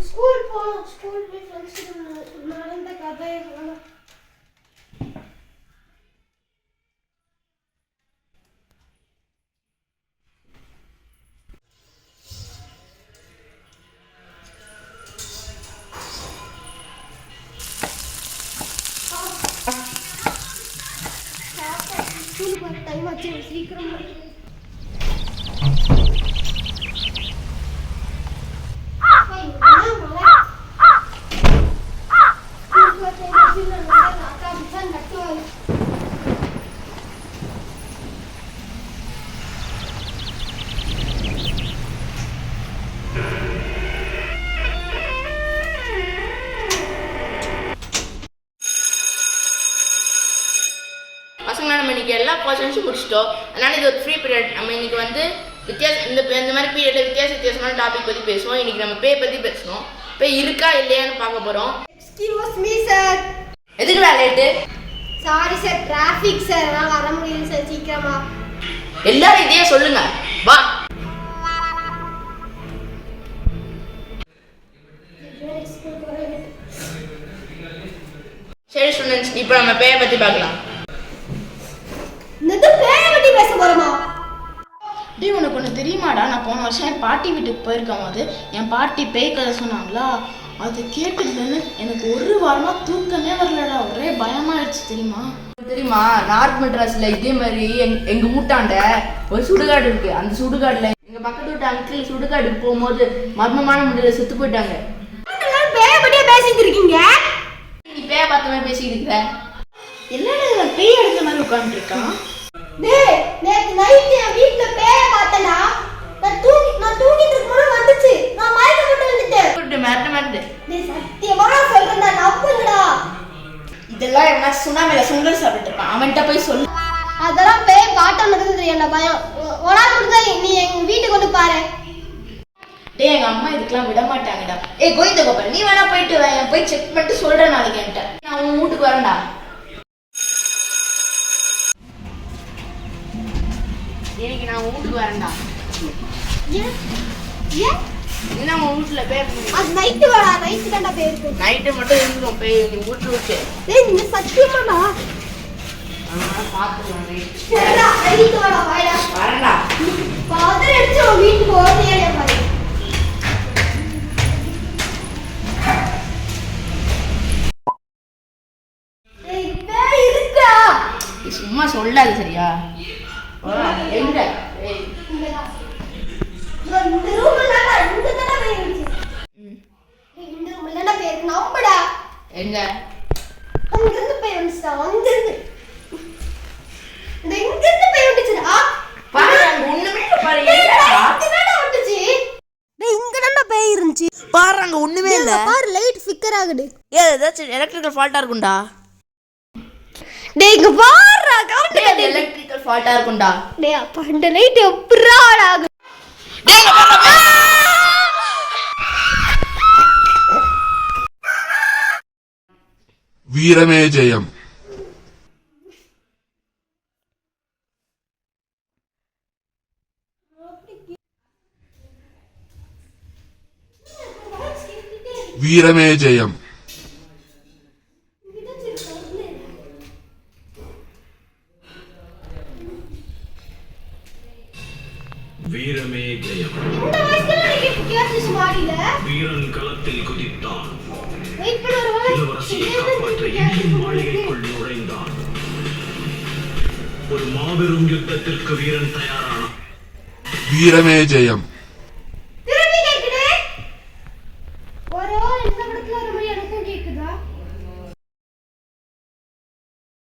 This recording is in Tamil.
ஸ்கூல் போய் ஃப்ரெண்ட்ஸ் நடந்த கதை ஸ்கூல் போகிற டைம் ஆச்சு சீக்கிரம் பசங்களா நம்ம இன்னைக்கு எல்லா போர்ஷன்ஸும் முடிச்சிட்டோம். அதனால இது ஒரு ஃப்ரீ பீரியட். நம்ம இன்னைக்கு வந்து இந்த மாதிரி பீரியட்ல வித்தியாசமான டாபிக் பற்றி பேசுவோம். இன்னைக்கு நம்ம பே பற்றி பேசணும். பே இருக்கா இல்லையான்னு பார்க்க போகிறோம். Excuse me sir. எதுக்குடா late? Sorry sir, traffic sir, நான் வர முடியல சார், சீக்கிரமா. எல்லாரும் இதையே சொல்லுங்க. வா. சரி ஸ்டூடெண்ட்ஸ், இப்போ நம்ம பேயை பற்றி பார்க்கலாம். இந்த பேயை பற்றி பேச போகிறோமா? டேய், உனக்கு ஒன்று தெரியுமாடா? நான் போன வருஷம் என் பாட்டி வீட்டுக்கு போயிருக்கும் போது என் பாட்டி பேய் கதை சொன்னாங்களா, அது கேட்டதுன்னு எனக்கு ஒரு வாரமாக தூக்கமே வரலடா. ஒரே பயமாயிடுச்சு தெரியுமா? தெரியுமா, நார்த் மெட்ராஸில் இதே மாதிரி எங்கள் வீட்டாண்ட ஒரு சுடுகாடு இருக்குது. அந்த சுடுகாட்டில் எங்கள் பக்கத்து வீட்டு அங்கிள் சுடுகாடுக்கு போகும்போது மர்மமான முறையில் செத்து போயிட்டாங்க. பேயை பற்றியே பேசிட்டு இருக்கீங்க. நீ பேயை பார்த்த மாதிரி பேசிக்கிட்டு இருக்கிற. என்னடா பேய் எடுத்த மாதிரி உட்காந்துருக்கான்? டேய், நேத்து நைட் என் வீட்ல பேயை பார்த்தனா. நான் தூங்கிட்டு இருக்கும்போது வந்துச்சு. நான் மயக்க போட்டு வந்துட்டேன். மிரட்டு. டேய், சத்தியமா நான் சொல்றேன்டா, நம்புங்கடா. இதெல்லாம் என்ன சுனாமில சுண்டல் சாப்பிட்டு இருக்கான். அவன்கிட்ட போய் சொல்லு. அதெல்லாம் பேய் பாட்டனது என்ன பயம். ஒரா முடிஞ்சா நீ எங்க வீட்டுக்கு வந்து பாரு. டேய், எங்க அம்மா இதுக்கெல்லாம் விட மாட்டாங்கடா. ஏய் கோவிந்த கோபால், நீ வேணா போயிட்டு வா, போய் செக் பண்ணிட்டு சொல்றேன் நாளைக்கு என்கிட்ட. நான் உன் வீட்டுக்கு வரேன்டா. இன்னைக்கு நான் உன் வீட்டுக்கு வரேன்டா. ஏன் என்ன உன் வீட்டுல பேர்? அது நைட்டு வாடா, நைட்டு தான்டா பேய் இருக்கு. நைட்டு மட்டும் இருந்துடும் பேய் நீ வீட்டு விட்டு. டேய், நீ சத்தியமாடா? பாத்துக்கலாம். சரிடா, நைட்டு வாடா, வாடா. வரேன்டா. பாதர் அடிச்சு உன் வீட்டுக்கு ஓடியா பாரு. டேய், பேய் இருக்கா? சும்மா சொல்லாது சரியா? எங்க? இந்த ரூம்ல இங்க தான பேய் இருந்துச்சு. இந்த ரூம்ல பேய் இருக்கு, நம்புடா. எங்க? அங்க இருந்து பேய் வந்துச்சா? அங்க இருந்து. இங்க இருந்து பேய் வந்துச்சுடா. பாரு, அங்க ஒண்ணுமே இல்ல பாரு. என்னடா வந்துச்சு? டேய், இங்க தான பேய் இருந்துச்சு. பாரு, அங்க ஒண்ணுமே இல்ல. பாரு, லைட் ஃபிக்கர் ஆகுது. ஏதாச்சும் எலக்ட்ரிக்கல் ஃபால்ட்டா இருக்கும்டா. டேய், இங்க பாருடா, கவுண்ட் எலக்ட்ரிக்கல் ஃபால்ட்டா இருக்கும்டா. டேய், அப்ப இந்த லைட் எப்பறா ஆகுது? டேய், இங்க பாரு. வீரமே ஜெயம். வீரமே ஜெயம். வீரமே ஜெயம். இந்த வயசுல நீங்க கேட்ஸ் மாடில வீரன் களத்தில் குதித்தான். வெயிட் பண்ணு, ஒரு வாய். இளவரசியை காப்பாற்ற இந்தியன் மாளிகைக்குள் நுழைந்தான். ஒரு மாபெரும் யுத்தத்திற்கு வீரன் தயாரானான். வீரமே ஜெயம்.